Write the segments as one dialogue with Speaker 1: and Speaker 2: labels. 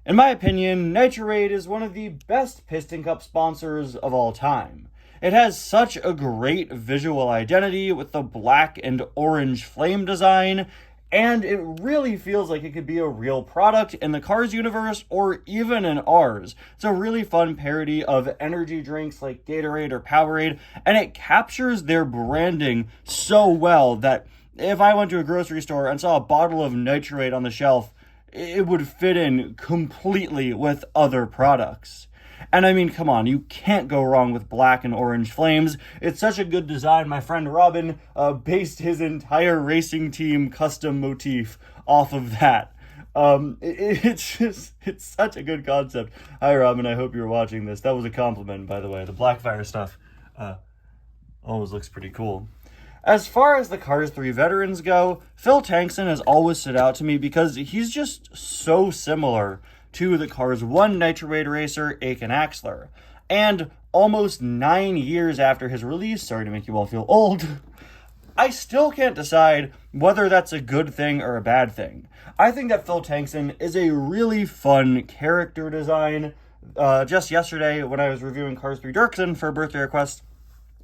Speaker 1: In my opinion, Nitrate is one of the best Piston Cup sponsors of all time. It has such a great visual identity with the black and orange flame design, and it really feels like it could be a real product in the Cars universe or even in ours. It's a really fun parody of energy drinks like Gatorade or Powerade, and it captures their branding so well that if I went to a grocery store and saw a bottle of Nitrate on the shelf, it would fit in completely with other products. And I mean, come on, you can't go wrong with black and orange flames. It's such a good design. My friend Robin based his entire racing team custom motif off of that. It's such a good concept. Hi, Robin, I hope you're watching this. That was a compliment, by the way. The Blackfire stuff always looks pretty cool. As far as the Cars 3 veterans go, Phil Tankson has always stood out to me because he's just so similar to the Cars 1 Nitrate racer, Aiken Axler. And almost 9 years after his release, sorry to make you all feel old, I still can't decide whether that's a good thing or a bad thing. I think that Phil Tankson is a really fun character design. Just yesterday, when I was reviewing Cars 3 Dirksen for a birthday request,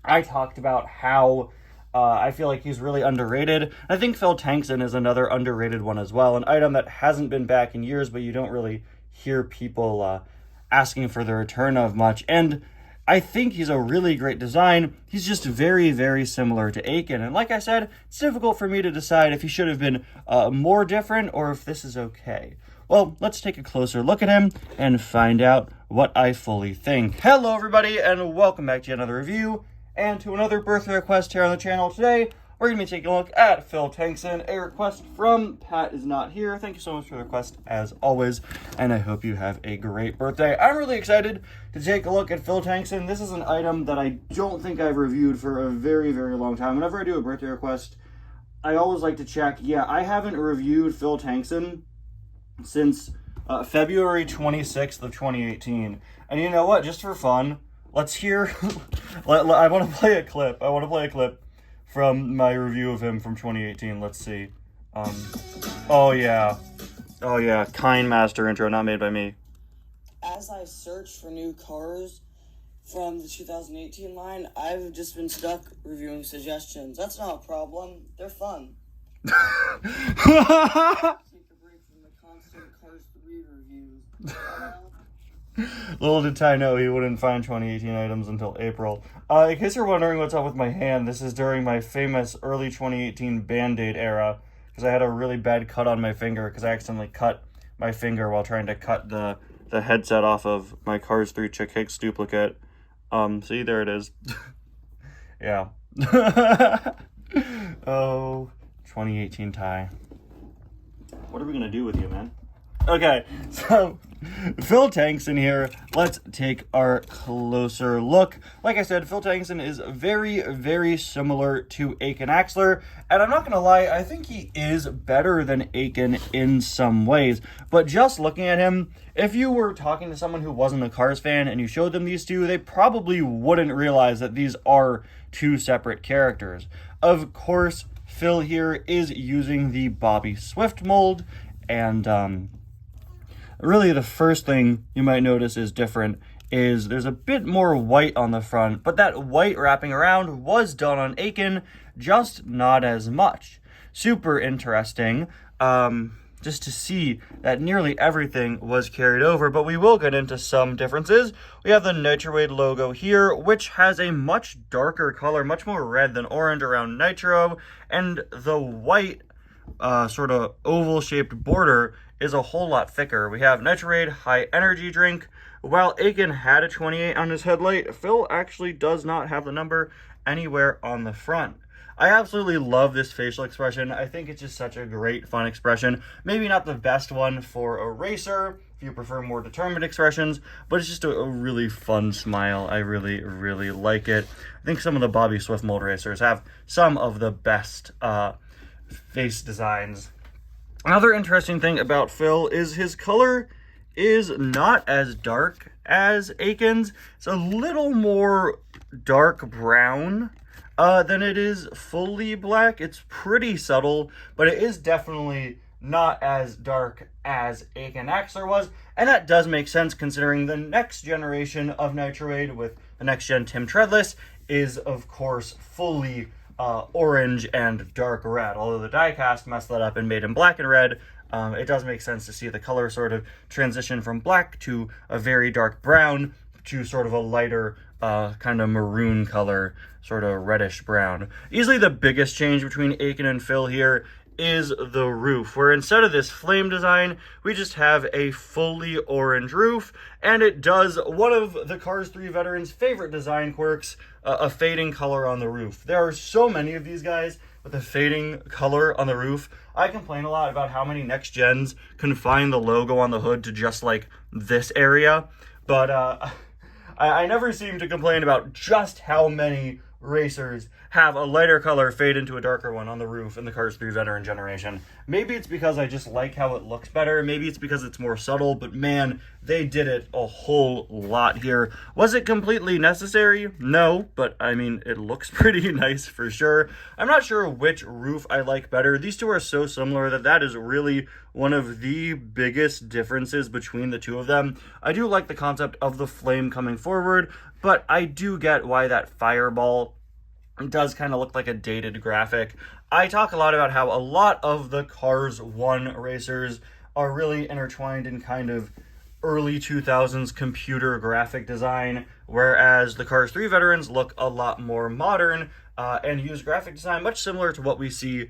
Speaker 1: I talked about how I feel like he's really underrated. I think Phil Tankson is another underrated one as well, an item that hasn't been back in years, but you don't really hear people asking for the return of much. And I think he's a really great design. He's just very, very similar to Aiken. And like I said, it's difficult for me to decide if he should have been more different or if this is okay. Well, let's take a closer look at him and find out what I fully think. Hello, everybody, and welcome back to another review and to another birthday request here on the channel. Today, we're going to be taking a look at Phil Tankson, a request from Pat Is Not Here. Thank you so much for the request, as always, and I hope you have a great birthday. I'm really excited to take a look at Phil Tankson. This is an item that I don't think I've reviewed for a very, very long time. Whenever I do a birthday request, I always like to check. Yeah, I haven't reviewed Phil Tankson since February 26th of 2018. And you know what? Just for fun, let's hear... I want to play a clip. I want to play a clip from my review of him from 2018. Let's see. Oh yeah, Kind Master intro, not made by me.
Speaker 2: As I search for new cars from the 2018 line, I've just been stuck reviewing suggestions. That's not a problem. They're fun. Take a break from the constant Cars 3 reviews.
Speaker 1: Little did Ty know he wouldn't find 2018 items until April. In case you're wondering what's up with my hand, this is during my famous early 2018 Band-Aid era, because I had a really bad cut on my finger, because I accidentally cut my finger while trying to cut the headset off of my Cars 3 Chick Hicks duplicate. See, there it is. Yeah. Oh, 2018 Ty. What are we going to do with you, man? Okay, so Phil Tankson here. Let's take our closer look. Like I said, Phil Tankson is very, very similar to Aiken Axler, and I'm not going to lie, I think he is better than Aiken in some ways, but just looking at him, if you were talking to someone who wasn't a Cars fan and you showed them these two, they probably wouldn't realize that these are two separate characters. Of course, Phil here is using the Bobby Swift mold, and really, the first thing you might notice is different is there's a bit more white on the front, but that white wrapping around was done on Aiken, just not as much. Super interesting, just to see that nearly everything was carried over, but we will get into some differences. We have the Nitrate logo here, which has a much darker color, much more red than orange around Nitro, and the white sort of oval-shaped border is a whole lot thicker. We have Nitrate High Energy Drink. While Aiken had a 28 on his headlight, Phil actually does not have the number anywhere on the front. I absolutely love this facial expression. I think it's just such a great, fun expression. Maybe not the best one for a racer, if you prefer more determined expressions, but it's just a really fun smile. I really, really like it. I think some of the Bobby Swift mold racers have some of the best face designs. Another interesting thing about Phil is his color is not as dark as Aiken's. It's a little more dark brown than it is fully black. It's pretty subtle, but it is definitely not as dark as Aiken Axler was. And that does make sense considering the next generation of Nitroid with the next gen Tim Treadless is, of course, fully orange and dark red. Although the diecast messed that up and made him black and red, it does make sense to see the color sort of transition from black to a very dark brown to sort of a lighter kind of maroon color, sort of reddish brown. Easily the biggest change between Aiken and Phil here is the roof, where instead of this flame design, we just have a fully orange roof, and it does one of the Cars 3 veterans' favorite design quirks, a fading color on the roof. There are so many of these guys with a fading color on the roof. I complain a lot about how many next gens confine the logo on the hood to just like this area, but I never seem to complain about just how many racers have a lighter color fade into a darker one on the roof in the Cars 3 veteran generation. Maybe it's because I just like how it looks better. Maybe it's because it's more subtle, but man, they did it a whole lot here. Was it completely necessary? No, but I mean, it looks pretty nice for sure. I'm not sure which roof I like better. These two are so similar that is really one of the biggest differences between the two of them. I do like the concept of the flame coming forward, but I do get why that fireball does kind of look like a dated graphic. I talk a lot about how a lot of the Cars 1 racers are really intertwined in kind of early 2000s computer graphic design, whereas the Cars 3 veterans look a lot more modern and use graphic design much similar to what we see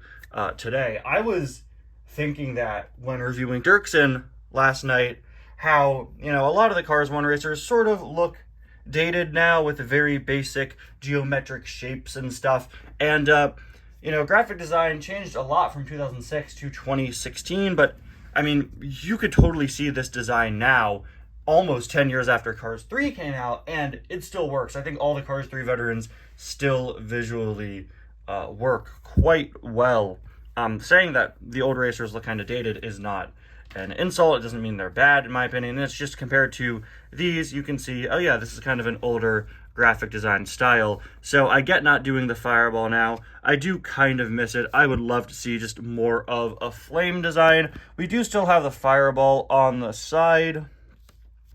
Speaker 1: today. I was thinking that when reviewing Dirksen last night, how, you know, a lot of the Cars 1 racers sort of look dated now with very basic geometric shapes and stuff. And, you know, graphic design changed a lot from 2006 to 2016, but I mean, you could totally see this design now, almost 10 years after Cars 3 came out, and it still works. I think all the Cars 3 veterans still visually work quite well. Saying that the old racers look kind of dated is not an insult. It doesn't mean they're bad, in my opinion. It's just compared to these, you can see, oh yeah, this is kind of an older graphic design style. So I get not doing the fireball now. I do kind of miss it. I would love to see just more of a flame design. We do still have the fireball on the side.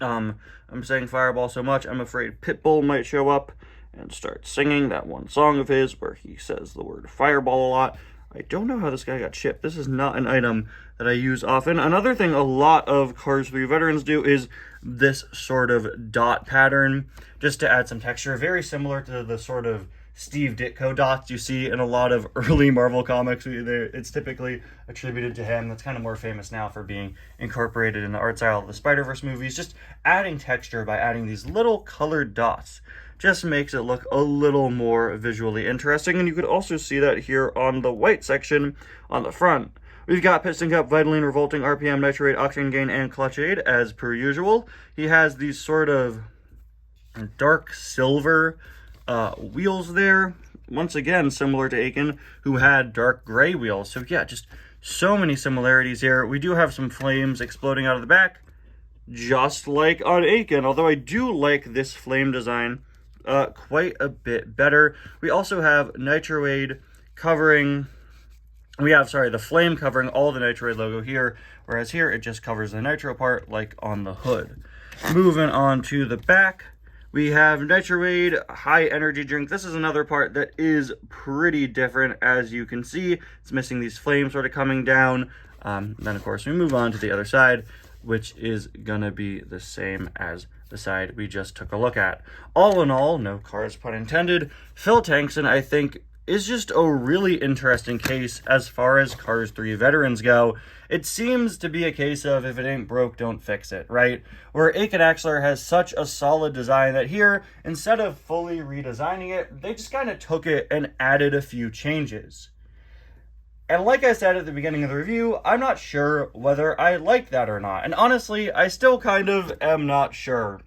Speaker 1: I'm saying fireball so much, I'm afraid Pitbull might show up and start singing that one song of his where he says the word fireball a lot. I don't know how this guy got shipped. This is not an item that I use often. Another thing a lot of Cars 3 veterans do is this sort of dot pattern, just to add some texture, very similar to the sort of Steve Ditko dots you see in a lot of early Marvel comics. It's typically attributed to him. That's kind of more famous now for being incorporated in the art style of the Spider-Verse movies. Just adding texture by adding these little colored dots just makes it look a little more visually interesting. And you could also see that here on the white section on the front. We've got Piston Cup, Vitaline, Revolting, RPM, Nitrate, Octane Gain, and Clutch Aid as per usual. He has these sort of dark silver wheels there. Once again, similar to Aiken, who had dark gray wheels. So yeah, just so many similarities here. We do have some flames exploding out of the back, just like on Aiken, although I do like this flame design quite a bit better. We also have Nitroid covering, the flame covering all the Nitroid logo here, whereas here it just covers the Nitro part like on the hood. Moving on to the back, we have Nitroid High Energy Drink. This is another part that is pretty different, as you can see. It's missing these flames sort of coming down. Then of course we move on to the other side, which is gonna be the same as the side we just took a look at. All in all, no cars pun intended, Phil Tankson, I think, is just a really interesting case as far as Cars 3 veterans go. It seems to be a case of if it ain't broke, don't fix it, right? Where Aiken Axler has such a solid design that here, instead of fully redesigning it, they just kind of took it and added a few changes. And like I said at the beginning of the review, I'm not sure whether I like that or not. And honestly, I still kind of am not sure.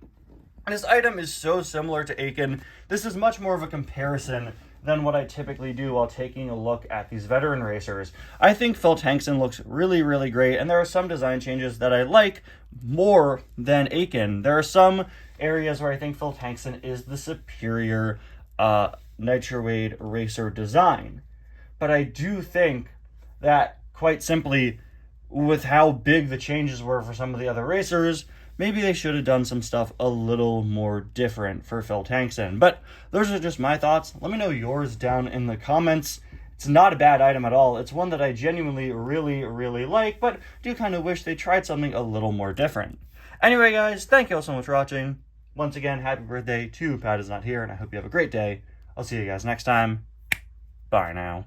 Speaker 1: This item is so similar to Aiken. This is much more of a comparison than what I typically do while taking a look at these veteran racers. I think Phil Tankson looks really, really great, and there are some design changes that I like more than Aiken. There are some areas where I think Phil Tankson is the superior Nitroid racer design. But I do think that, quite simply, with how big the changes were for some of the other racers, maybe they should have done some stuff a little more different for Phil Tankson. But those are just my thoughts. Let me know yours down in the comments. It's not a bad item at all. It's one that I genuinely really, really like, but do kind of wish they tried something a little more different. Anyway, guys, thank you all so much for watching. Once again, happy birthday to Pat Is Not Here, and I hope you have a great day. I'll see you guys next time. Bye now.